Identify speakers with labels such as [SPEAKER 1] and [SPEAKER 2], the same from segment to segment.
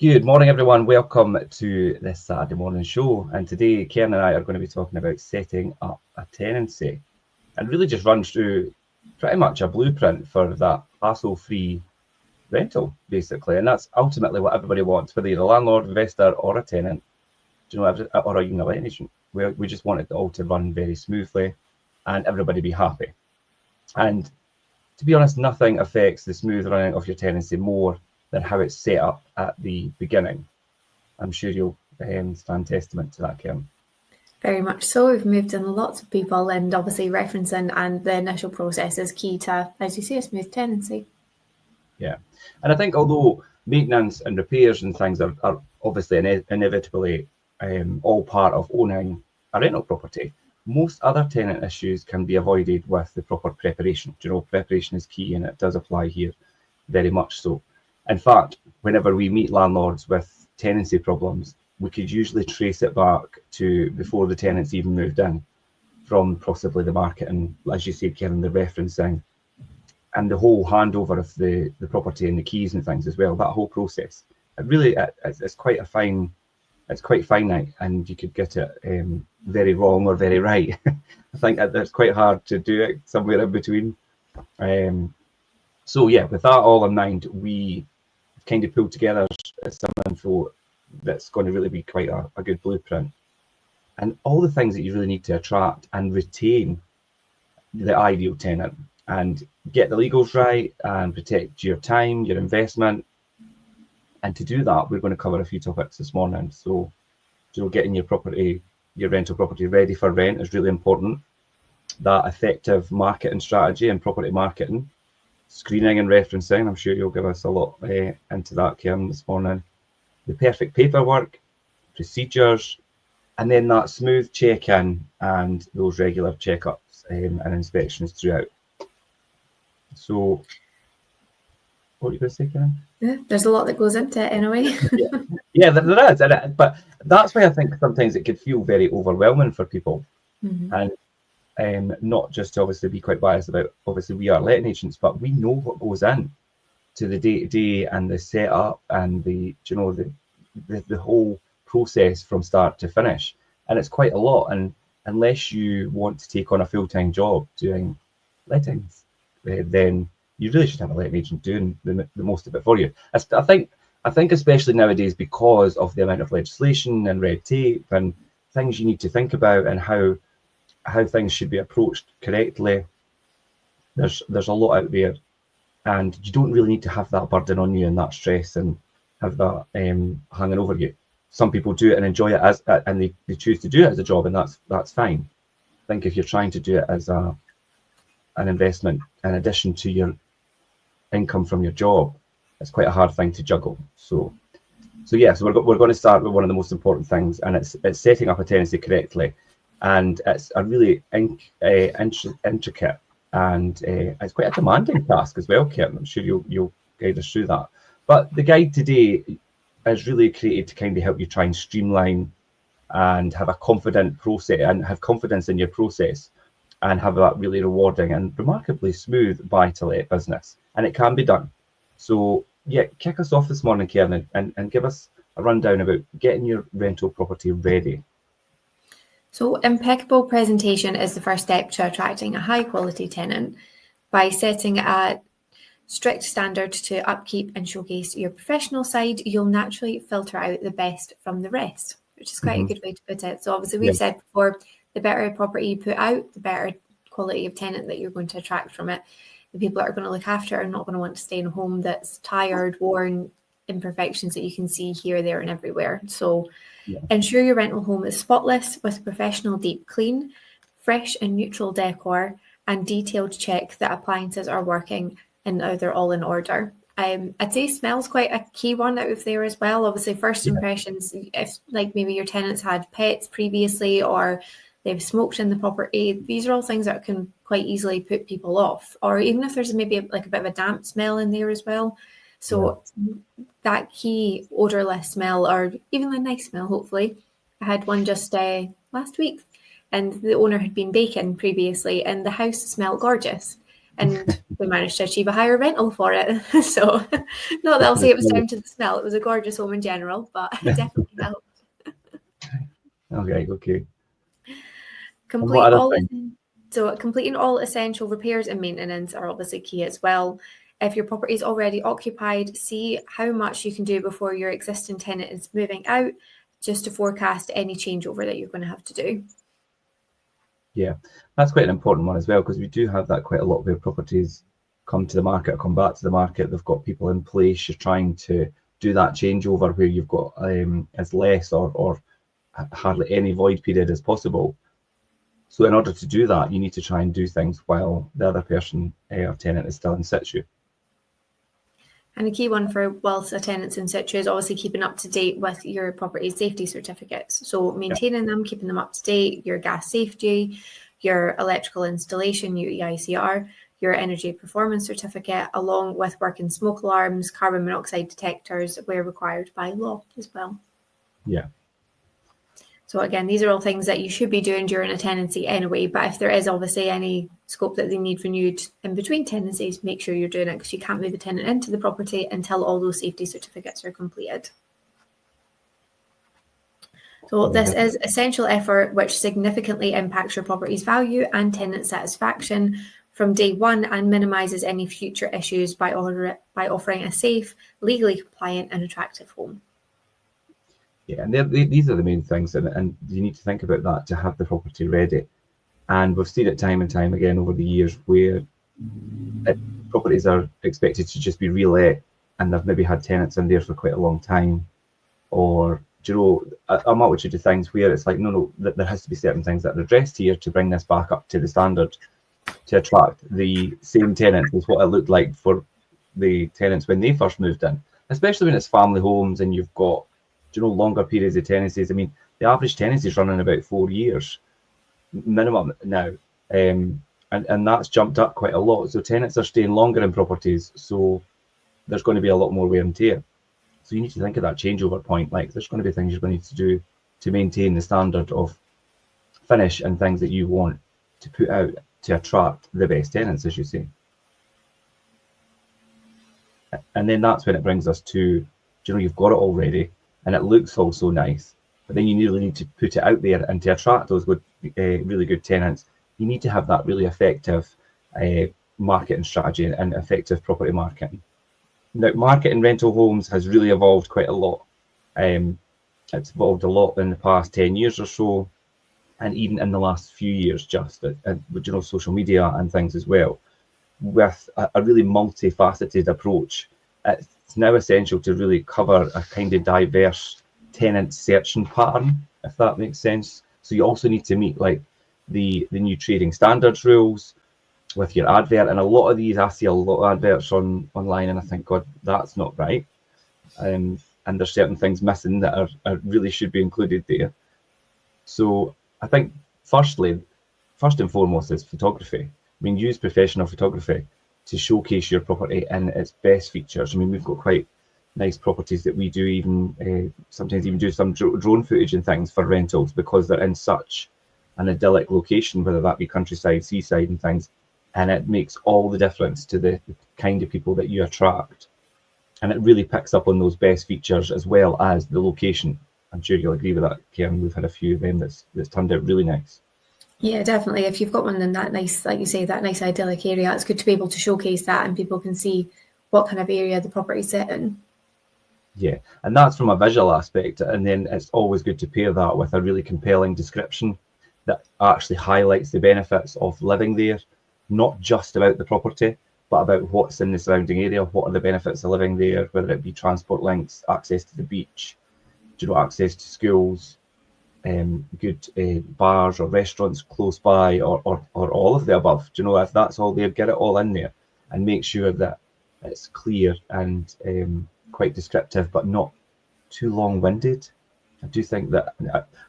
[SPEAKER 1] Good morning, everyone. Welcome to this Saturday morning show. And today, Kerin and I are going to be talking about setting up a tenancy and really just run through pretty much a blueprint for that hassle-free rental, basically. And that's ultimately what everybody wants, whether you're a landlord, investor, or a tenant, or even a letting agent. We just want it all to run very smoothly and everybody be happy. And to be honest, nothing affects the smooth running of your tenancy more than how it's set up at the beginning. I'm sure you'll stand testament to that, Kerin.
[SPEAKER 2] Very much so. We've moved in lots of people, and obviously referencing and the initial process is key to, as you say, a smooth tenancy.
[SPEAKER 1] Yeah, and I think although maintenance and repairs and things are obviously inevitably all part of owning a rental property, most other tenant issues can be avoided with the proper preparation. Preparation is key, and it does apply here very much so. In fact, whenever we meet landlords with tenancy problems, we could usually trace it back to before the tenants even moved in, from possibly the marketing, as you said, Kerin, the referencing, and the whole handover of the property and the keys and things as well. That whole process, it's quite finite, and you could get it very wrong or very right. I think that's quite hard to do it somewhere in between. So yeah, with that all in mind, we kind of pulled together some info that's going to really be quite a good blueprint, and all the things that you really need to attract and retain the ideal tenant and get the legals right and protect your time, your investment. And to do that, we're going to cover a few topics this morning. So getting your rental property ready for rent is really important. That effective marketing strategy and property marketing, screening and referencing, I'm sure you'll give us a lot into that, Kerin, this morning. The perfect paperwork, procedures, and then that smooth check-in and those regular checkups and inspections throughout. So, what are you going to say, Kerin?
[SPEAKER 2] Yeah, there's a lot that goes into it anyway.
[SPEAKER 1] Yeah, there is. But that's why I think sometimes it could feel very overwhelming for people.
[SPEAKER 2] Mm-hmm.
[SPEAKER 1] And not just to obviously be quite biased about, obviously we are letting agents, but we know what goes in to the day-to-day and the setup and the whole process from start to finish. And it's quite a lot. And unless you want to take on a full-time job doing lettings, then you really should have a letting agent doing the most of it for you. I think especially nowadays, because of the amount of legislation and red tape and things you need to think about and how things should be approached correctly, there's a lot out there, and you don't really need to have that burden on you and that stress and have that hanging over you. Some people do it and enjoy it and they choose to do it as a job, and that's fine. I think if you're trying to do it as an investment in addition to your income from your job, it's quite a hard thing to juggle. So we're going to start with one of the most important things, and it's setting up a tenancy correctly. And it's a really intricate and it's quite a demanding task as well, Kerin. I'm sure you'll guide us through that. But the guide today is really created to kind of help you try and streamline and have a confident process and have confidence in your process and have that really rewarding and remarkably smooth buy-to-let business. And it can be done. So yeah, kick us off this morning, Kerin, and give us a rundown about getting your rental property ready.
[SPEAKER 2] So impeccable presentation is the first step to attracting a high quality tenant. By setting a strict standard to upkeep and showcase your professional side, you'll naturally filter out the best from the rest, which is quite a good way to put it. So obviously we've said before, the better property you put out, the better quality of tenant that you're going to attract from it. The people that are going to look after it are not going to want to stay in a home that's tired, worn, imperfections that you can see here, there and everywhere. So ensure your rental home is spotless with professional deep clean, fresh and neutral decor, and detailed check that appliances are working and they're all in order. I'd say smell's quite a key one out of there as well. Obviously, first impressions, if like maybe your tenants had pets previously or they've smoked in the property, these are all things that can quite easily put people off. Or even if there's maybe like a bit of a damp smell in there as well. So that key odorless smell, or even a nice smell, hopefully. I had one just last week, and the owner had been baking previously, and the house smelled gorgeous. and we managed to achieve a higher rental for it. So not that I'll say it was down to the smell. It was a gorgeous home in general, but it definitely helped.
[SPEAKER 1] Okay.
[SPEAKER 2] Completing all essential repairs and maintenance are obviously key as well. If your property is already occupied, see how much you can do before your existing tenant is moving out, just to forecast any changeover that you're going to have to do.
[SPEAKER 1] Yeah, that's quite an important one as well, because we do have that quite a lot where properties come to the market or come back to the market. They've got people in place. You're trying to do that changeover where you've got as less or hardly any void period as possible. So in order to do that, you need to try and do things while the other person or tenant is still in situ.
[SPEAKER 2] And a key one for whilst a tenant's in situ is obviously keeping up to date with your property safety certificates. So maintaining them, keeping them up to date, your gas safety, your electrical installation, your EICR, your energy performance certificate, along with working smoke alarms, carbon monoxide detectors where required by law as well.
[SPEAKER 1] Yeah.
[SPEAKER 2] So again, these are all things that you should be doing during a tenancy anyway, but if there is obviously any scope that they need renewed in between tenancies, make sure you're doing it, because you can't move a tenant into the property until all those safety certificates are completed. So this is essential effort which significantly impacts your property's value and tenant satisfaction from day one and minimises any future issues by offering a safe, legally compliant and attractive home.
[SPEAKER 1] Yeah, and these are the main things, and you need to think about that to have the property ready. And we've seen it time and time again over the years where properties are expected to just be relet, and they've maybe had tenants in there for quite a long time, or a multitude of things where it's like, no, there has to be certain things that are addressed here to bring this back up to the standard to attract the same tenants as what it looked like for the tenants when they first moved in, especially when it's family homes and you've got longer periods of tenancies. I mean, the average tenancy is running about 4 years minimum now, and that's jumped up quite a lot. So tenants are staying longer in properties, so there's going to be a lot more wear and tear. So you need to think of that changeover point. Like, there's going to be things you're going to need to do to maintain the standard of finish and things that you want to put out to attract the best tenants, as you say. And then that's when it brings us to, you've got it already, and it looks all so nice, but then you really need to put it out there, and to attract those good, really good tenants, you need to have that really effective marketing strategy and effective property marketing. Now, marketing rental homes has really evolved quite a lot. It's evolved a lot in the past 10 years or so, and even in the last few years, just with social media and things as well, with a really multifaceted approach. It's now essential to really cover a kind of diverse tenant searching pattern, if that makes sense. So you also need to meet like the new trading standards rules with your advert, and a lot of these, I see a lot of adverts online, and I think, God, that's not right. And there's certain things missing that are really should be included there. So I think first and foremost is photography. I mean, use professional photography to showcase your property in its best features. I mean, we've got quite nice properties that we do even sometimes even do some drone footage and things for rentals, because they're in such an idyllic location, whether that be countryside, seaside and things, and it makes all the difference to the kind of people that you attract. And it really picks up on those best features as well as the location. I'm sure you'll agree with that, Kerin. We've had a few of them that's turned out really nice.
[SPEAKER 2] Yeah, definitely. If you've got one in that nice, like you say, that nice idyllic area, it's good to be able to showcase that and people can see what kind of area the property's set in.
[SPEAKER 1] Yeah, and that's from a visual aspect. And then it's always good to pair that with a really compelling description that actually highlights the benefits of living there, not just about the property, but about what's in the surrounding area. What are the benefits of living there, whether it be transport links, access to the beach, access to schools, good bars or restaurants close by, or all of the above. If that's all there, get it all in there and make sure that it's clear and quite descriptive, but not too long-winded. I do think that,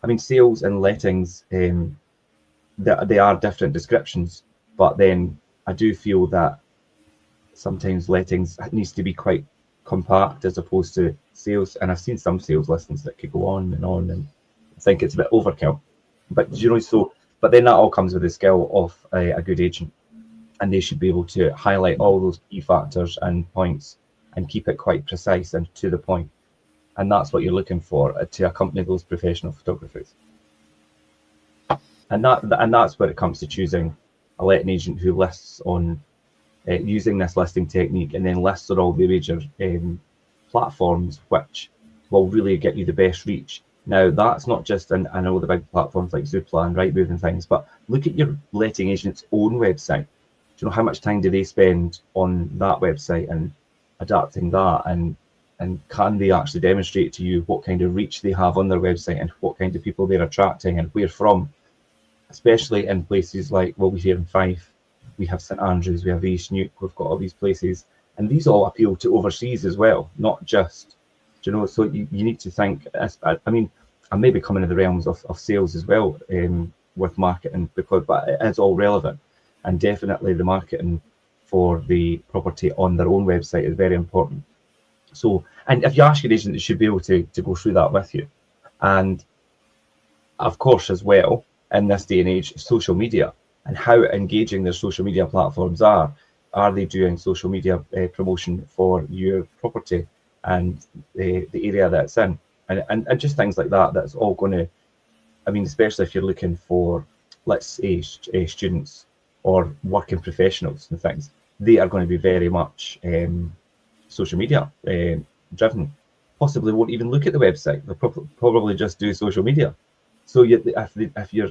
[SPEAKER 1] I mean, sales and lettings, they are different descriptions, but then I do feel that sometimes lettings needs to be quite compact as opposed to sales. And I've seen some sales listings that could go on, and I think it's a bit overkill. But but then that all comes with the skill of a good agent and they should be able to highlight all those key factors and points and keep it quite precise and to the point. And that's what you're looking for to accompany those professional photographers. And that's where it comes to choosing a letting agent who lists on using this listing technique, and then lists on all the major platforms, which will really get you the best reach. Now, that's not just, and I know the big platforms like Zoopla and Rightmove and things, but look at your letting agent's own website. Do you know how much time do they spend on that website and adapting that, and can they actually demonstrate to you what kind of reach they have on their website and what kind of people they're attracting and where from, especially in places like, well, we're here in Fife, we have St Andrews, we have East Nuke, we've got all these places, and these all appeal to overseas as well, not just, you know, so you need to think, I mean, I may be coming in the realms of sales as well with marketing, but it is all relevant, and definitely the marketing for the property on their own website is very important. So, and if you ask your agent, they should be able to go through that with you. And of course, as well, in this day and age, social media and how engaging their social media platforms are. Are they doing social media promotion for your property and the area that it's in? And just things like that, that's all going to, I mean, especially if you're looking for, let's say, students or working professionals and things, they are going to be very much social media driven. Possibly won't even look at the website. They'll probably just do social media. So if your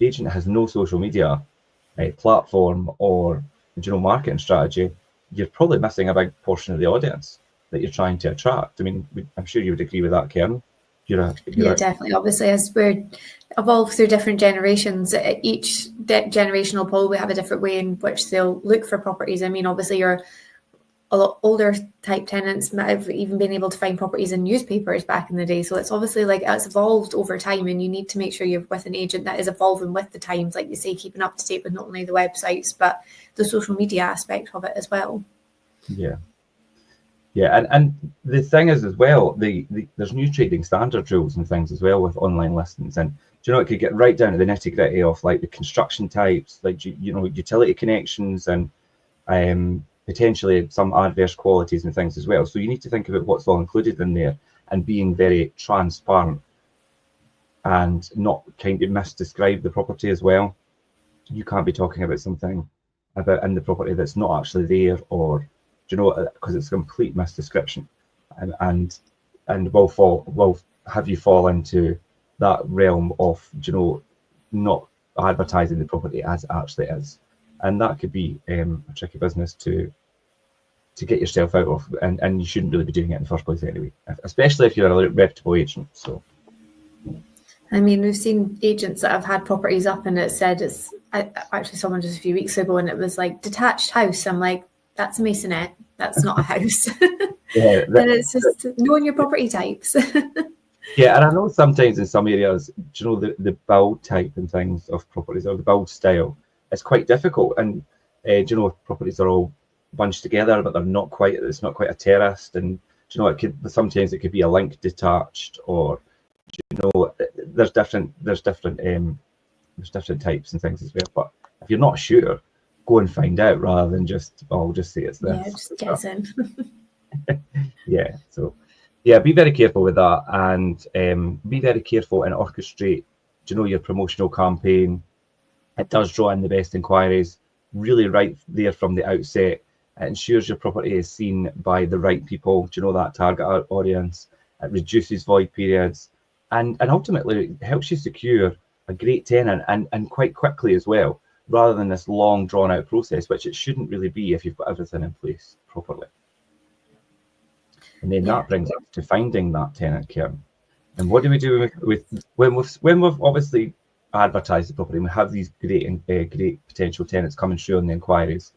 [SPEAKER 1] agent has no social media platform or marketing strategy, you're probably missing a big portion of the audience that you're trying to attract. I mean, I'm sure you would agree with that, Kerin.
[SPEAKER 2] Definitely. Obviously, as we're evolved through different generations, each generational poll, we have a different way in which they'll look for properties. I mean, obviously, you're a lot older type tenants might have even been able to find properties in newspapers back in the day. So it's obviously like it's evolved over time, and you need to make sure you're with an agent that is evolving with the times, like you say, keeping up to date with not only the websites, but the social media aspect of it as well.
[SPEAKER 1] Yeah. Yeah, and the thing is as well, there's new trading standard rules and things as well with online listings, and it could get right down to the nitty gritty of like the construction types, like utility connections, and potentially some adverse qualities and things as well. So you need to think about what's all included in there and being very transparent and not kind of misdescribe the property as well. You can't be talking about something about in the property that's not actually there, or because it's a complete misdescription, and will have you fall into that realm of not advertising the property as it actually is, and that could be a tricky business to get yourself out of, and you shouldn't really be doing it in the first place anyway, especially if you're a reputable agent. So
[SPEAKER 2] I mean, we've seen agents that have had properties up and it said I actually saw one just a few weeks ago and it was like detached house. I'm like, that's a masonette, that's not a house.
[SPEAKER 1] Yeah,
[SPEAKER 2] and it's just knowing your property types.
[SPEAKER 1] Yeah, and I know sometimes in some areas, the build type and things of properties, or the build style, it's quite difficult. And properties are all bunched together, but they're not quite. It's not quite a terraced, and sometimes it could be a link detached, or there's different types and things as well. But if you're not sure, go and find out rather than just say it's this.
[SPEAKER 2] Yeah, just guess in.
[SPEAKER 1] Yeah, so yeah, be very careful with that, and be very careful and orchestrate your promotional campaign. It does draw in the best inquiries really right there from the outset. It ensures your property is seen by the right people, that target audience. It reduces void periods, and ultimately helps you secure a great tenant and quite quickly as well, rather than this long drawn out process, which it shouldn't really be if you've got everything in place properly. And then that brings us to finding that tenant, Kerin. And what do we do with when we've obviously advertised the property and we have these great potential tenants coming through on the inquiries?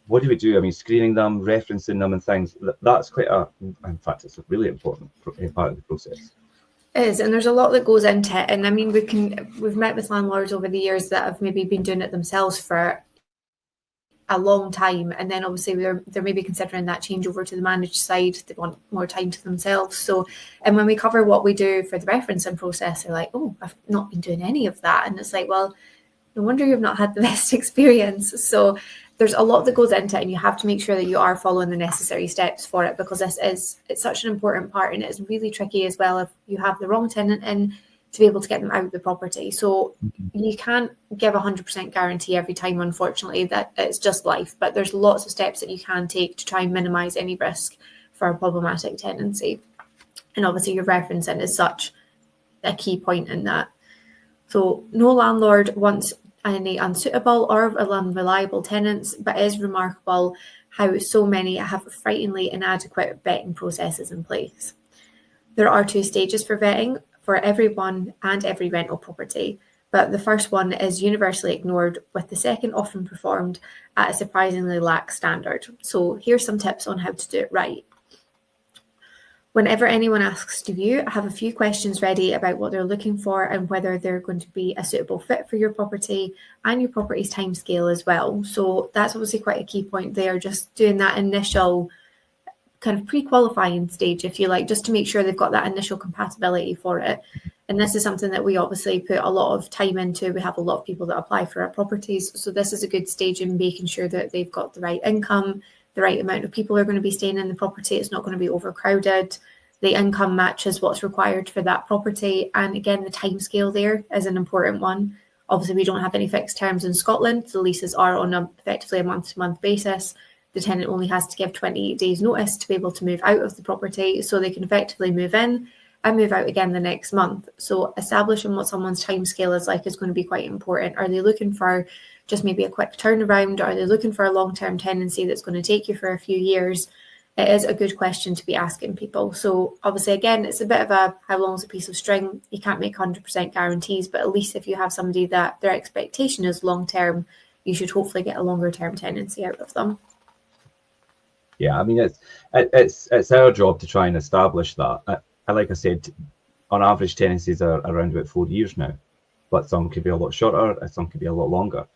[SPEAKER 1] What do we do? I mean, screening them, referencing them and things, that's in fact, it's a really important part of the process.
[SPEAKER 2] It is, and there's a lot that goes into it. And I mean, we've met with landlords over the years that have maybe been doing it themselves for a long time, and then obviously they're maybe considering that change over to the managed side. They want more time to themselves. So, and when we cover what we do for the referencing process, they're like, "Oh, I've not been doing any of that," and it's like, well, no wonder you've not had the best experience. So there's a lot that goes into it, and you have to make sure that you are following the necessary steps for it, because it's such an important part, and it's really tricky as well if you have the wrong tenant in to be able to get them out of the property. So you can't give 100% guarantee every time, unfortunately, that it's just life, but there's lots of steps that you can take to try and minimize any risk for a problematic tenancy. And obviously your referencing is such a key point in that. So no landlord wants any unsuitable or unreliable tenants, but it is remarkable how so many have frighteningly inadequate vetting processes in place. There are 2 stages for vetting for everyone and every rental property, but the first one is universally ignored, with the second often performed at a surprisingly lax standard. So here's some tips on how to do it right. Whenever anyone asks to view, have a few questions ready about what they're looking for and whether they're going to be a suitable fit for your property and your property's timescale as well. So that's obviously quite a key point there, just doing that initial kind of pre-qualifying stage, if you like, just to make sure they've got that initial compatibility for it. And this is something that we obviously put a lot of time into. We have a lot of people that apply for our properties. So this is a good stage in making sure that they've got the right income, the right amount of people are going to be staying in the property. It's not going to be overcrowded. The income matches what's required for that property. And again, the timescale there is an important one. Obviously, we don't have any fixed terms in Scotland. The leases are on effectively a month-to-month basis. The tenant only has to give 28 days notice to be able to move out of the property, so they can effectively move in and move out again the next month. So establishing what someone's timescale is like is going to be quite important. Are they looking for just maybe a quick turnaround? Are they looking for a long-term tenancy that's going to take you for a few years? It is a good question to be asking people. So obviously, again, it's a bit of a how long is a piece of string. You can't make 100% guarantees, but at least if you have somebody that their expectation is long-term, you should hopefully get a longer-term tenancy out of them.
[SPEAKER 1] Yeah, I mean, it's our job to try and establish that. Like I said, on average, tenancies are around about 4 years now, but some could be a lot shorter, and some could be a lot longer.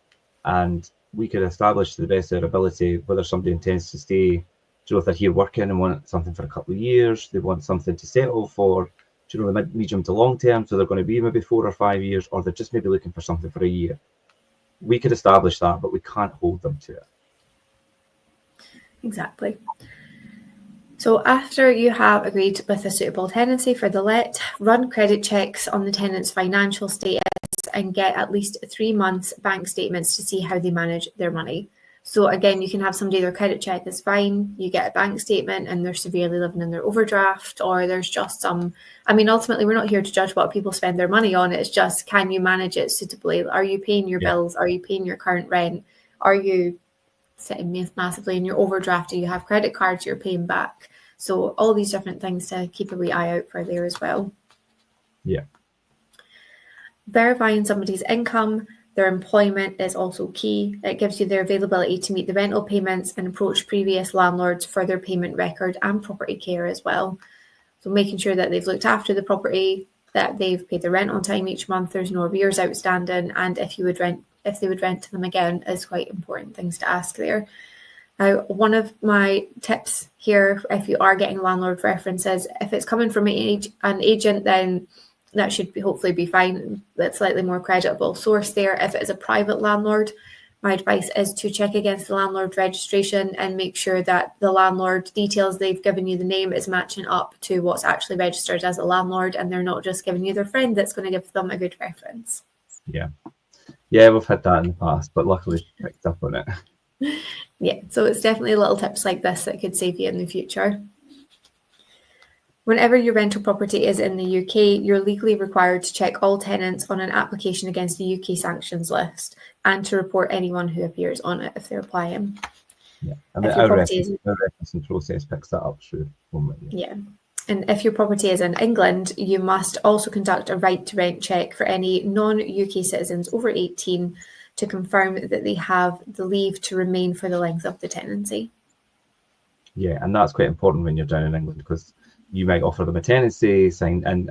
[SPEAKER 1] And we could establish to the best of our ability whether somebody intends to stay. Do you know, if they're here working and want something for a couple of years, they want something to settle for, do you know, the medium to long term, so they're going to be maybe 4 or 5 years, or they're just maybe looking for something for a year. We could establish that, but we can't hold them to it.
[SPEAKER 2] Exactly. So after you have agreed with a suitable tenancy for the let, run credit checks on the tenant's financial status and get at least 3 months bank statements to see how they manage their money. So again, you can have somebody, their credit check is fine, you get a bank statement and they're severely living in their overdraft, or there's just some, I mean, ultimately we're not here to judge what people spend their money on. It's just, can you manage it suitably? Are you paying your bills? Are you paying your current rent? Are you sitting massively in your overdraft? Do you have credit cards you're paying back? So all these different things to keep a wee eye out for there as well.
[SPEAKER 1] Yeah.
[SPEAKER 2] Verifying somebody's income, their employment is also key. It gives you their availability to meet the rental payments and approach previous landlords for their payment record and property care as well. So making sure that they've looked after the property, that they've paid the rent on time each month, there's no arrears outstanding, and if they would rent to them again is quite important things to ask there. Now, one of my tips here, if you are getting landlord references, if it's coming from an agent, then that should hopefully be fine. That's slightly more creditable source there. If it is a private landlord, my advice is to check against the landlord registration and make sure that the landlord details they've given you, the name, is matching up to what's actually registered as a landlord, and they're not just giving you their friend that's going to give them a good reference.
[SPEAKER 1] Yeah, we've had that in the past, but luckily picked up on it.
[SPEAKER 2] Yeah, so it's definitely little tips like this that could save you in the future. Whenever your rental property is in the UK, you're legally required to check all tenants on an application against the UK sanctions list and to report anyone who appears on it if they're applying.
[SPEAKER 1] Yeah, and our referencing process picks that up through.
[SPEAKER 2] Yeah, and if your property is in England, you must also conduct a right to rent check for any non-UK citizens over 18 to confirm that they have the leave to remain for the length of the tenancy.
[SPEAKER 1] Yeah, and that's quite important when you're down in England, because you might offer them a tenancy, sign, and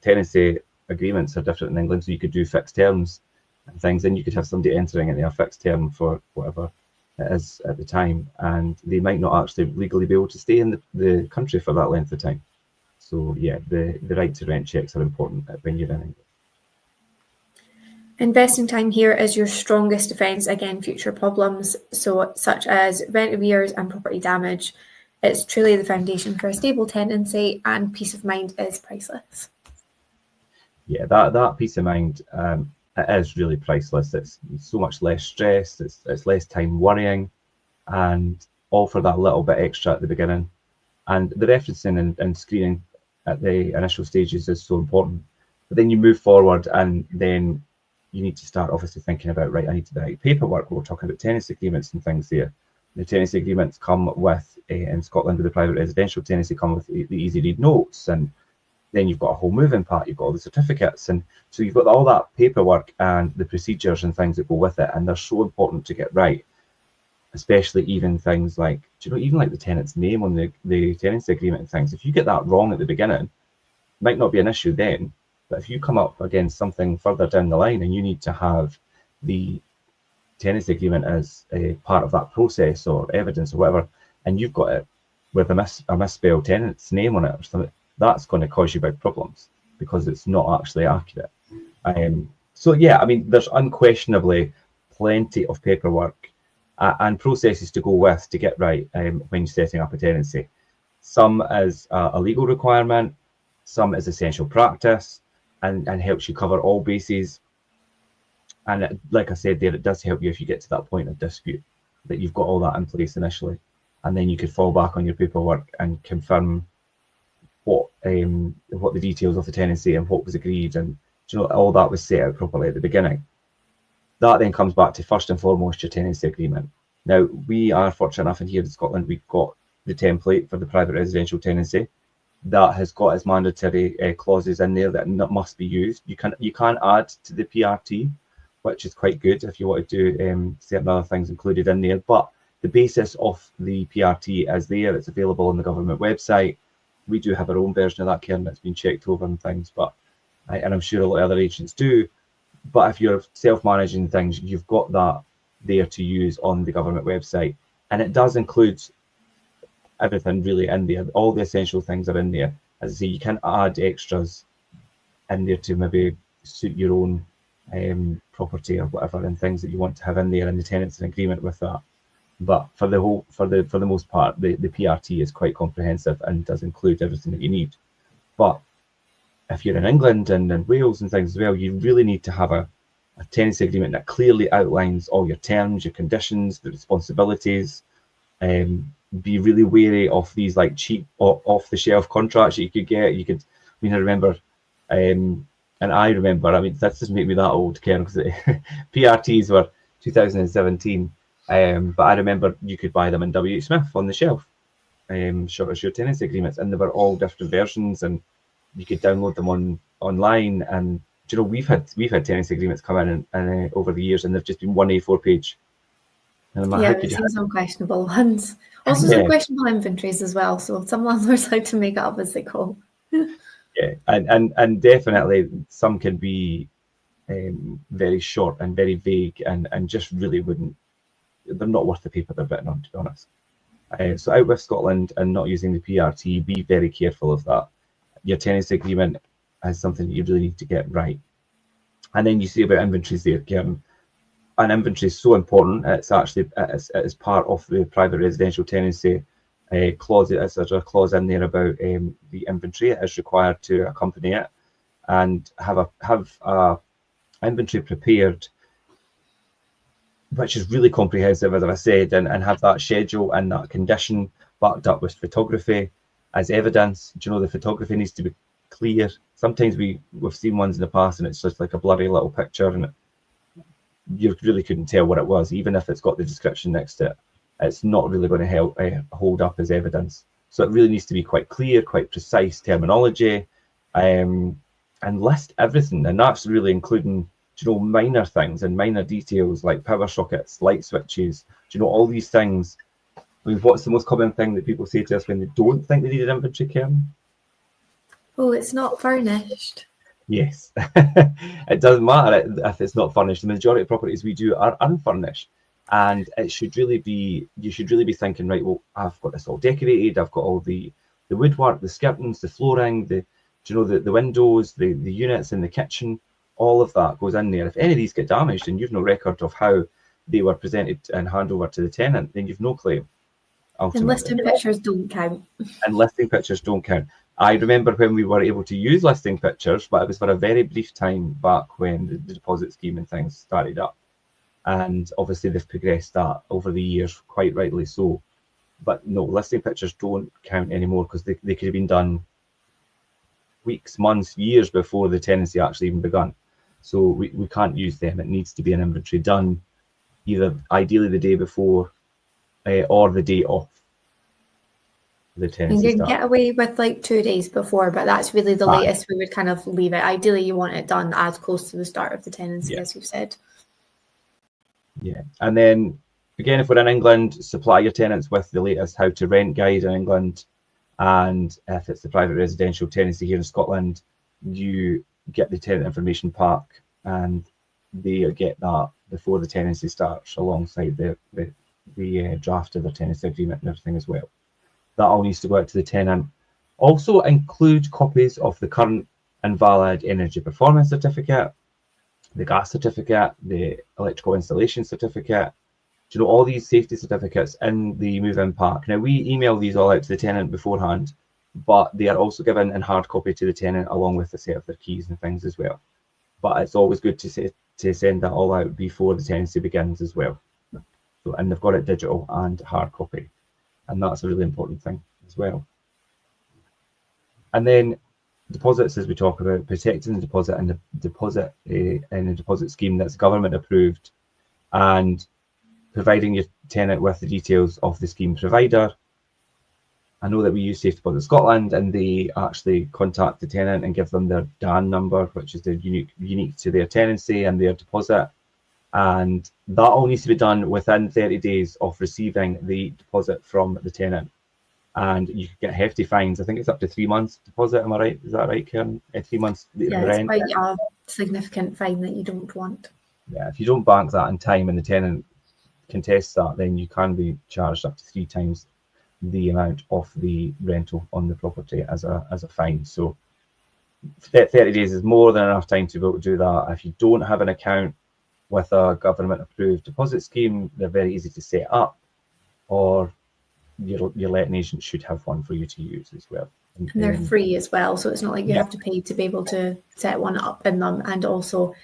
[SPEAKER 1] tenancy agreements are different in England, so you could do fixed terms and things, and you could have somebody entering in their fixed term for whatever it is at the time, and they might not actually legally be able to stay in the country for that length of time. So yeah, the right to rent checks are important when you're in England.
[SPEAKER 2] Investing time here is your strongest defence against future problems, such as rent arrears and property damage. It's truly the foundation for a stable tenancy, and peace of mind is priceless.
[SPEAKER 1] Yeah, that peace of mind, it is really priceless. It's so much less stress, it's less time worrying, and all for that little bit extra at the beginning. And the referencing and screening at the initial stages is so important. But then you move forward, and then you need to start obviously thinking about, right, I need to write paperwork. We're talking about tenancy agreements and things there. The tenancy agreements come with, in Scotland with the private residential tenancy, come with the easy read notes, and then you've got a whole moving part, you've got all the certificates, and so you've got all that paperwork and the procedures and things that go with it, and they're so important to get right. Especially even things like, even like the tenant's name on the tenancy agreement and things. If you get that wrong at the beginning, it might not be an issue then, but if you come up against something further down the line and you need to have the tenancy agreement as a part of that process or evidence or whatever, and you've got it with a misspelled tenant's name on it or something, that's going to cause you big problems because it's not actually accurate. So yeah, I mean, there's unquestionably plenty of paperwork and processes to go with to get right when you're setting up a tenancy. Some as a legal requirement, some as essential practice, and helps you cover all bases. And like I said there, it does help you if you get to that point of dispute, that you've got all that in place initially, and then you could fall back on your paperwork and confirm what the details of the tenancy and what was agreed, and all that was set out properly at the beginning. That then comes back to, first and foremost, your tenancy agreement. Now, we are fortunate enough in here in Scotland, we've got the template for the private residential tenancy that has got its mandatory clauses in there that must be used. You can add to the PRT, which is quite good if you want to do certain other things included in there. But the basis of the PRT is there. It's available on the government website. We do have our own version of that, Kerin, that's been checked over and things, and I'm sure a lot of other agents do. But if you're self-managing things, you've got that there to use on the government website, and it does include everything really in there. All the essential things are in there. As I say, you can add extras in there to maybe suit your own property or whatever, and things that you want to have in there, and the tenants in agreement with that. But for the most part, the PRT is quite comprehensive and does include everything that you need. But if you're in England and in Wales and things as well, you really need to have a tenancy agreement that clearly outlines all your terms, your conditions, the responsibilities. Be really wary of these like cheap or off-the-shelf contracts that you could get. I remember, that doesn't make me that old, Kerin, because PRTs were 2017. But I remember you could buy them in W. Smith on the shelf, short as your tenancy agreements, and they were all different versions, and you could download them online. And we've had tenancy agreements come in and over the years, and they've just been one A4 page. And
[SPEAKER 2] I've seen some questionable ones. Also, some questionable inventories as well. So some landlords like to make it up as they go.
[SPEAKER 1] Yeah, and definitely some can be very short and very vague, and just really they're not worth the paper they're written on, to be honest. So out with Scotland and not using the PRT, be very careful of that. Your tenancy agreement is something that you really need to get right. And then you see about inventories there, Kerin. An inventory is so important. It's actually it's part of the private residential tenancy clause. There's a clause in there about the inventory. It is required to accompany it and have a inventory prepared, which is really comprehensive, as I said, and have that schedule and that condition backed up with photography as evidence. The photography needs to be clear. Sometimes we've seen ones in the past and it's just like a blurry little picture, and you really couldn't tell what it was, even if it's got the description next to it. It's not really going to help hold up as evidence. So it really needs to be quite clear, quite precise terminology, and list everything. And that's really including, minor things and minor details like power sockets, light switches, all these things. I mean, what's the most common thing that people say to us when they don't think they need an inventory, Kerin?
[SPEAKER 2] Oh, it's not furnished.
[SPEAKER 1] Yes, it doesn't matter if it's not furnished. The majority of properties we do are unfurnished, and you should really be thinking, right, well, I've got this all decorated, I've got all the woodwork, the skirtings, the flooring, the windows, the units in the kitchen, all of that goes in there. If any of these get damaged and you've no record of how they were presented and handed over to the tenant, then you've no claim.
[SPEAKER 2] And listing pictures don't count.
[SPEAKER 1] And listing pictures don't count. I remember when we were able to use listing pictures, but it was for a very brief time back when the deposit scheme and things started up. And obviously they've progressed that over the years, quite rightly so. But no, listing pictures don't count anymore because they could have been done weeks, months, years before the tenancy actually even begun. So we can't use them. It needs to be an inventory done either ideally the day before or the day off the tenancy.
[SPEAKER 2] You can get away with like 2 days before, but that's really the latest we would kind of leave it. Ideally, you want it done as close to the start of the tenancy, as we've said.
[SPEAKER 1] Yeah, and then again, if we're in England, supply your tenants with the latest how to rent guide in England. And if it's the private residential tenancy here in Scotland, you get the tenant information pack and they get that before the tenancy starts alongside the draft of the tenancy agreement and everything as well. That all needs to go out to the tenant. Also include copies of the current and valid energy performance certificate, the gas certificate, the electrical installation certificate. Do you know, all these safety certificates in the move-in pack. Now, we email these all out to the tenant beforehand, but they are also given in hard copy to the tenant along with the set of their keys and things as well. But it's always good to send that all out before the tenancy begins as well. So, and they've got it digital and hard copy, and that's a really important thing as well. And then deposits, as we talk about, protecting the deposit and the deposit in a deposit scheme that's government approved, and providing your tenant with the details of the scheme provider. I know that we use Safe Deposit Scotland, and they actually contact the tenant and give them their DAN number, which is their unique to their tenancy and their deposit. And that all needs to be done within 30 days of receiving the deposit from the tenant. And you can get hefty fines. I think it's up to 3 months deposit. Am I right? Is that right, Kerin? 3 months rent.
[SPEAKER 2] It's quite a significant fine that you don't want.
[SPEAKER 1] Yeah, if you don't bank that in time and the tenant contests that, then you can be charged up to 3 times the amount of the rental on the property as a fine. So 30 days is more than enough time to be able to do that. If you don't have an account with a government approved deposit scheme, they're very easy to set up, or your letting agent should have one for you to use as well.
[SPEAKER 2] And they're free as well, so it's not like you have to pay to be able to set one up in them. And also,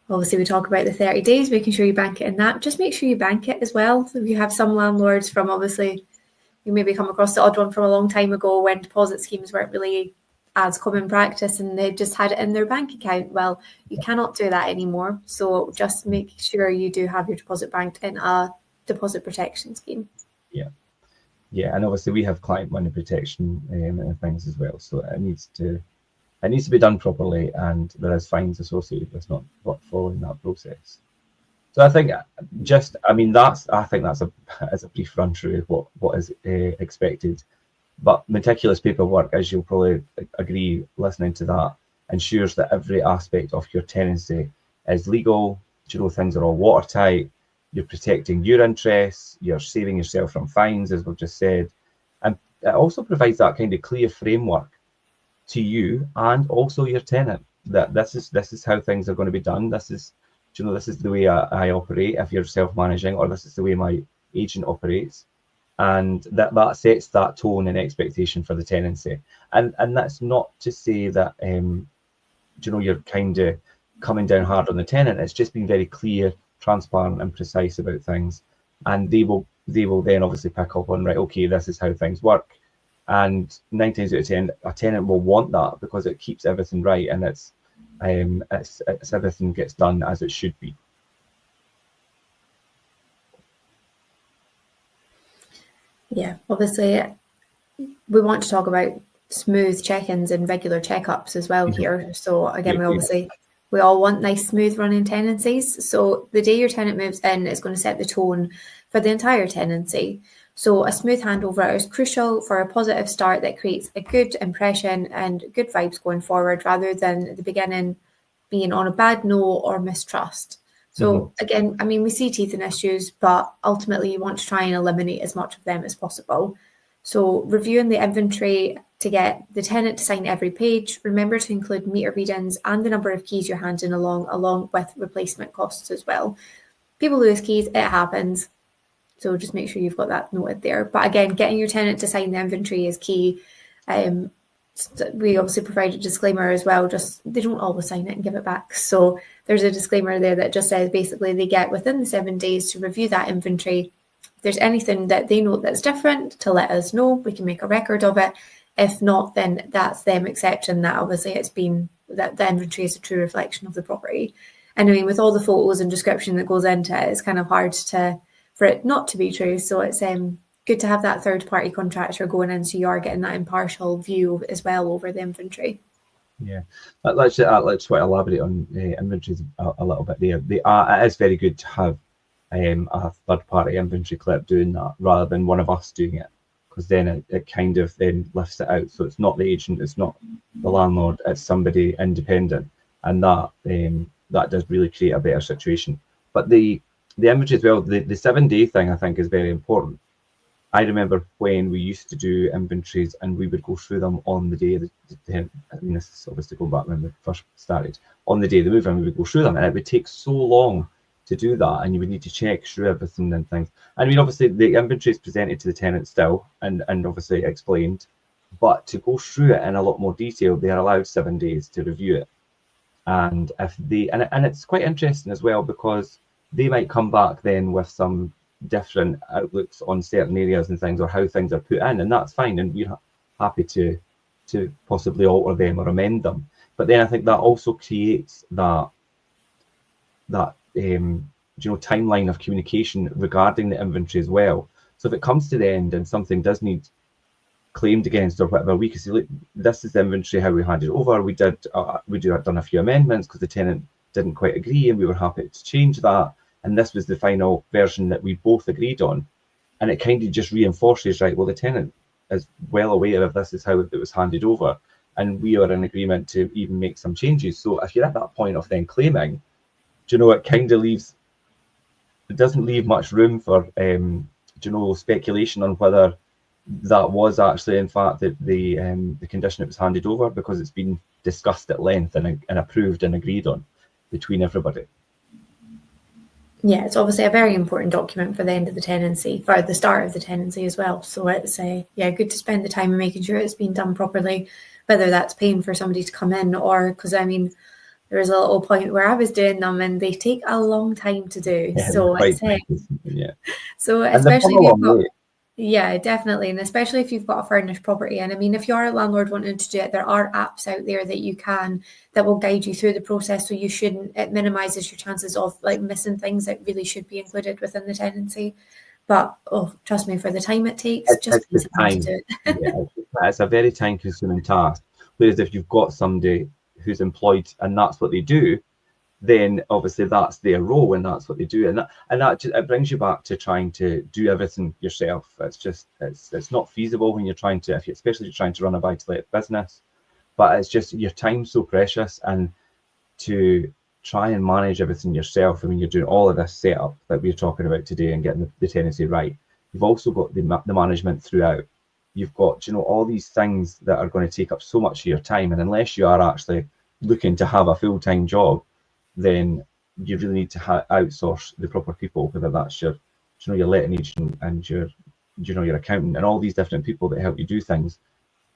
[SPEAKER 2] obviously, we talk about the 30 days, making sure you bank it in that. Just make sure you bank it as well. If you have some landlords from, obviously, you maybe come across the odd one from a long time ago when deposit schemes weren't really as common practice and they just had it in their bank account. Well, you cannot do that anymore. So just make sure you do have your deposit banked in a deposit protection scheme.
[SPEAKER 1] Yeah, and obviously we have client money protection and things as well. So it needs to be done properly, and there is fines associated with not following that process. So I think that's a brief run through of what is expected. But meticulous paperwork, as you'll probably agree listening to that, ensures that every aspect of your tenancy is legal. You know, things are all watertight. You're protecting your interests. You're saving yourself from fines, as we've just said. And it also provides that kind of clear framework to you and also your tenant that this is how things are going to be done. This is the way I operate if you're self-managing, or this is the way my agent operates. And that sets that tone and expectation for the tenancy. And that's not to say that you're kind of coming down hard on the tenant. It's just being very clear, transparent and precise about things. And they will then obviously pick up on, right, okay, this is how things work. And 9 times out of 10, a tenant will want that because it keeps everything right, and it's everything gets done as it should be.
[SPEAKER 2] Yeah, obviously we want to talk about smooth check-ins and regular checkups as well here. So again, we all want nice, smooth running tenancies. So the day your tenant moves in is going to set the tone for the entire tenancy. So a smooth handover is crucial for a positive start that creates a good impression and good vibes going forward, rather than the beginning being on a bad note or mistrust. So again, I mean, we see teething issues, but ultimately you want to try and eliminate as much of them as possible. So reviewing the inventory to get the tenant to sign every page. Remember to include meter readings and the number of keys you're handing along with replacement costs as well. People lose keys, it happens. So just make sure you've got that noted there. But again, getting your tenant to sign the inventory is key. We obviously provide a disclaimer as well, just they don't always sign it and give it back. So there's a disclaimer there that just says basically they get within the 7 days to review that inventory. If there's anything that they know that's different, to let us know. We can make a record of it. If not, then that's them accepting that obviously it's been, that the inventory is a true reflection of the property. And I mean, with all the photos and description that goes into it, it's kind of hard for it not to be true. So it's good to have that third party contractor going in, so you are getting that impartial view as well over the inventory.
[SPEAKER 1] Yeah, let's try to elaborate on inventories a little bit there. It is very good to have a third party inventory clerk doing that rather than one of us doing it, because then it kind of then lifts it out. So it's not the agent, it's not the landlord, it's somebody independent, and that does really create a better situation. But the inventory as well, the 7-day thing I think is very important. I remember when we used to do inventories and we would go through them on the day of I mean, this is obviously going back when we first started. On the day of the move in, we would go through them, and it would take so long to do that, and you would need to check through everything and things. I mean, obviously the inventory is presented to the tenant still and obviously explained, but to go through it in a lot more detail, they are allowed 7 days to review it. And if they and it's quite interesting as well, because they might come back then with some different outlooks on certain areas and things, or how things are put in, and that's fine, and we're happy to possibly alter them or amend them. But then I think that also creates that timeline of communication regarding the inventory as well. So if it comes to the end and something does need claimed against or whatever, we can say, look, this is the inventory, how we handed it over. We done a few amendments because the tenant didn't quite agree, and we were happy to change that. And this was the final version that we both agreed on. And it kind of just reinforces, right, well, the tenant is well aware of this is how it was handed over, and we are in agreement to even make some changes. So if you're at that point of then claiming, it kind of doesn't leave much room for, speculation on whether that was actually, in fact, the condition it was handed over, because it's been discussed at length and approved and agreed on between everybody.
[SPEAKER 2] Yeah, it's obviously a very important document for the end of the tenancy, for the start of the tenancy as well. So it's good to spend the time in making sure it's being done properly, whether that's paying for somebody to come in, or because I mean, there was a little point where I was doing them and they take a long time to do.
[SPEAKER 1] Yeah,
[SPEAKER 2] so it's so
[SPEAKER 1] and
[SPEAKER 2] especially if you've got
[SPEAKER 1] way.
[SPEAKER 2] Yeah, definitely. And especially if you've got a furnished property. And I mean, if you are a landlord wanting to do it, there are apps out there that will guide you through the process. So it minimises your chances of like missing things that really should be included within the tenancy. But trust me, for the time it takes,
[SPEAKER 1] it's
[SPEAKER 2] just
[SPEAKER 1] the time.
[SPEAKER 2] to do it.
[SPEAKER 1] It's a very time consuming task. Whereas if you've got somebody who's employed and that's what they do, then obviously that's their role and that's what they do, and that just, it brings you back to trying to do everything yourself. It's not feasible when you're trying to, especially if you're trying to run a buy-to-let business. But it's just your time's so precious, and to try and manage everything yourself. I mean, you're doing all of this setup that we're talking about today and getting the tenancy right. You've also got the management throughout. You've got all these things that are going to take up so much of your time, and unless you are actually looking to have a full-time job, then you really need to outsource the proper people, whether that's your letting agent and your accountant and all these different people that help you do things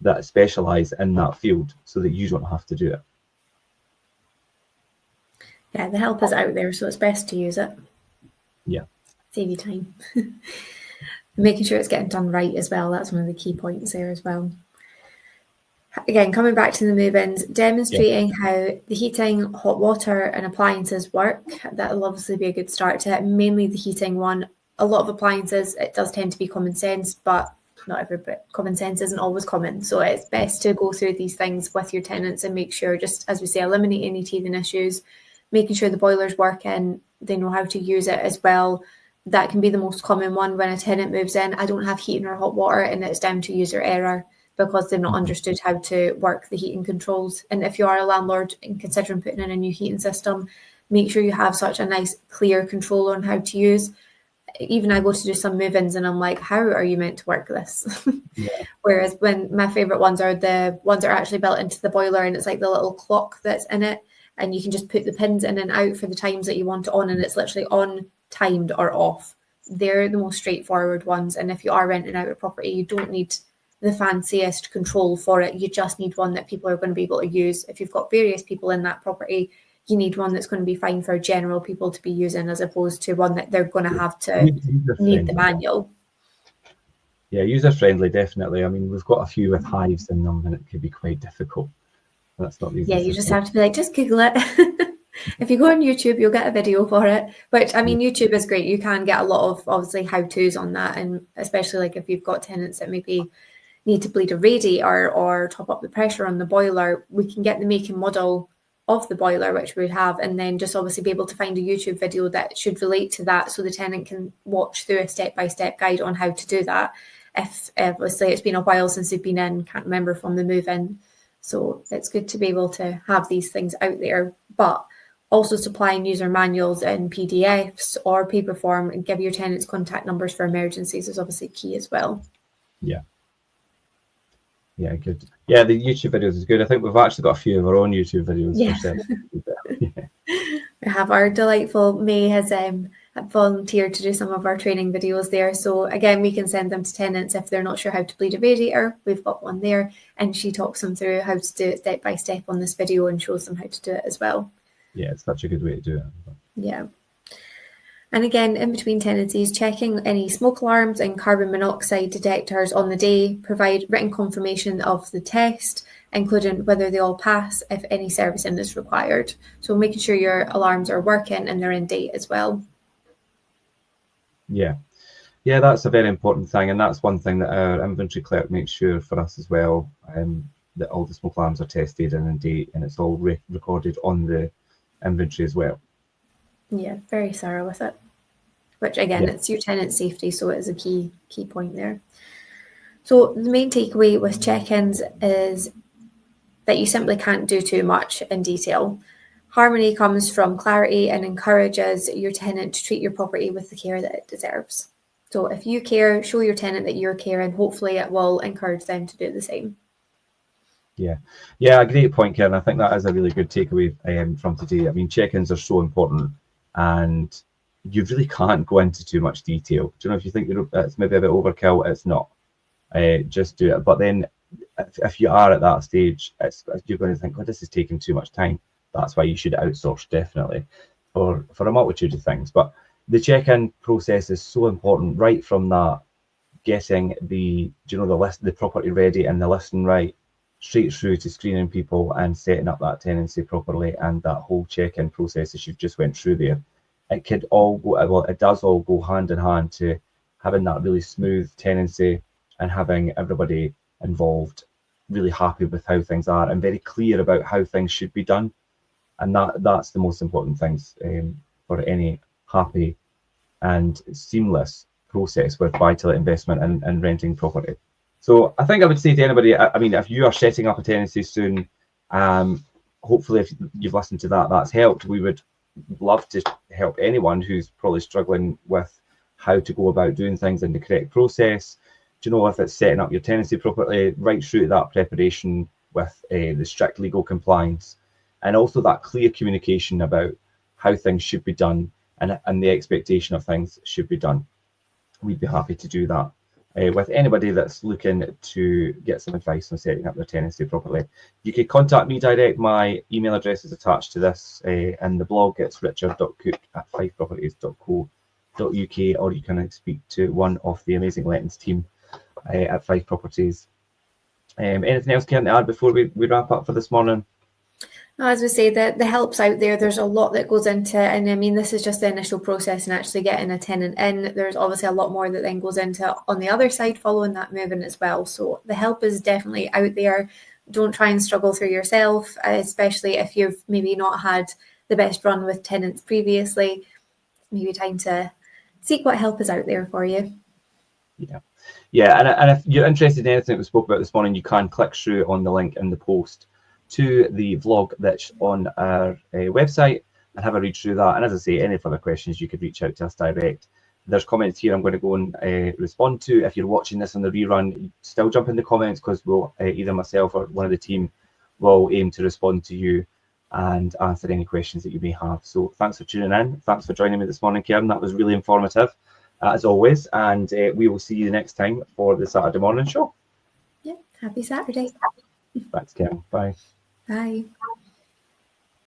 [SPEAKER 1] that specialize in that field, so that you don't have to do it.
[SPEAKER 2] Yeah, the help is out there, so it's best to use it.
[SPEAKER 1] Yeah.
[SPEAKER 2] Save you time. Making sure it's getting done right as well. That's one of the key points there as well. Again, coming back to the move-ins, demonstrating how the heating, hot water and appliances work. That'll obviously be a good start to it. Mainly the heating one. A lot of appliances, it does tend to be common sense, but not everybody. Common sense isn't always common. So it's best to go through these things with your tenants and make sure, just as we say, eliminate any teething issues, making sure the boiler's working, they know how to use it as well. That can be the most common one when a tenant moves in. I don't have heating or hot water, and it's down to user error, because they've not understood how to work the heating controls. And if you are a landlord and considering putting in a new heating system, make sure you have such a nice, clear control on how to use. even I go to do some move-ins and I'm like, how are you meant to work this?
[SPEAKER 1] Yeah.
[SPEAKER 2] Whereas when my favourite ones are the ones that are actually built into the boiler, and it's like the little clock that's in it, and you can just put the pins in and out for the times that you want it on, and it's literally on, timed, or off. They're the most straightforward ones. And if you are renting out a property, you don't need the fanciest control for it. You just need one that people are going to be able to use. If you've got various people in that property, you need one that's going to be fine for general people to be using, as opposed to one that they're going to have to need the manual.
[SPEAKER 1] Yeah, user friendly, definitely. I mean, we've got a few with hives in them, and it could be quite difficult. That's not easy.
[SPEAKER 2] Yeah, you just have to be like, just Google it. If you go on YouTube, you'll get a video for it. Which, I mean, YouTube is great. You can get a lot of, obviously, how-tos on that, and especially like if you've got tenants that maybe need to bleed a radiator or top up the pressure on the boiler, we can get the make and model of the boiler, which we would have, and then just obviously be able to find a YouTube video that should relate to that, so the tenant can watch through a step-by-step guide on how to do that. If obviously it's been a while since they've been in, can't remember from the move-in. So it's good to be able to have these things out there, but also supplying user manuals in PDFs or paper form and give your tenants contact numbers for emergencies is obviously key as well.
[SPEAKER 1] Yeah. Yeah, good. Yeah, the YouTube videos is good. I think we've actually got a few of our own YouTube videos.
[SPEAKER 2] Yeah. We have our delightful May has volunteered to do some of our training videos there. So again, we can send them to tenants if they're not sure how to bleed a radiator. We've got one there, and she talks them through how to do it step by step on this video and shows them how to do it as well.
[SPEAKER 1] Yeah, it's such a good way to do it.
[SPEAKER 2] Yeah. And again, in between tenancies, checking any smoke alarms and carbon monoxide detectors on the day, provide written confirmation of the test, including whether they all pass if any servicing is required. So making sure your alarms are working and they're in date as well.
[SPEAKER 1] Yeah, that's a very important thing, and that's one thing that our inventory clerk makes sure for us as well, that all the smoke alarms are tested and in date, and it's all recorded on the inventory as well.
[SPEAKER 2] Yeah, very thorough with it. Which again, it's your tenant safety, so it is a key point there. So the main takeaway with check-ins is that you simply can't do too much in detail. Harmony comes from clarity and encourages your tenant to treat your property with the care that it deserves. So if you care, show your tenant that you're caring. Hopefully it will encourage them to do the same.
[SPEAKER 1] Yeah, great point, Kerin. I think that is a really good takeaway from today. I mean, check-ins are so important, and you really can't go into too much detail. Do you know, if you think it's maybe a bit overkill, it's not. Just do it. But then if you are at that stage, you're going to think, oh, this is taking too much time. That's why you should outsource, definitely, for a multitude of things. But the check-in process is so important, right from that, getting the list, the property ready and the listing right, straight through to screening people and setting up that tenancy properly, and that whole check-in process as you've just went through there. It could all go, well, it does all go hand in hand to having that really smooth tenancy and having everybody involved really happy with how things are and very clear about how things should be done. And that's the most important things for any happy and seamless process with buy-to-let investment and renting property. So I think I would say to anybody, I mean, if you are setting up a tenancy soon, hopefully if you've listened to that, that's helped. We would love to help anyone who's probably struggling with how to go about doing things in the correct process. Do you know, if it's setting up your tenancy properly, right through to that preparation with the strict legal compliance, and also that clear communication about how things should be done and the expectation of things should be done. We'd be happy to do that with anybody that's looking to get some advice on setting up their tenancy properly. You can contact me direct. My email address is attached to this, and the blog it's richard.cook@fiveproperties.co.uk, or you can speak to one of the amazing lettings team at Five Properties. Anything else, Kerin, to add before we wrap up for this morning?
[SPEAKER 2] As we say, the help's out there. There's a lot that goes into it. And I mean, this is just the initial process and actually getting a tenant in. There's obviously a lot more that then goes into on the other side following that moving as well. So the help is definitely out there. Don't try and struggle through yourself, especially if you've maybe not had the best run with tenants previously. Maybe time to seek what help is out there for you.
[SPEAKER 1] Yeah, and if you're interested in anything that we spoke about this morning, you can click through on the link in the post to the vlog that's on our website and have a read through that. And as I say, any further questions, you could reach out to us direct. There's comments here I'm going to go and respond to. If you're watching this on the rerun, still jump in the comments, because we'll either myself or one of the team will aim to respond to you and answer any questions that you may have. So thanks for tuning in. Thanks for joining me this morning, Kerin. That was really informative, as always. And we will see you next time for the Saturday morning show.
[SPEAKER 2] Yeah, happy Saturday.
[SPEAKER 1] Thanks, Kerin. Bye.
[SPEAKER 2] Bye.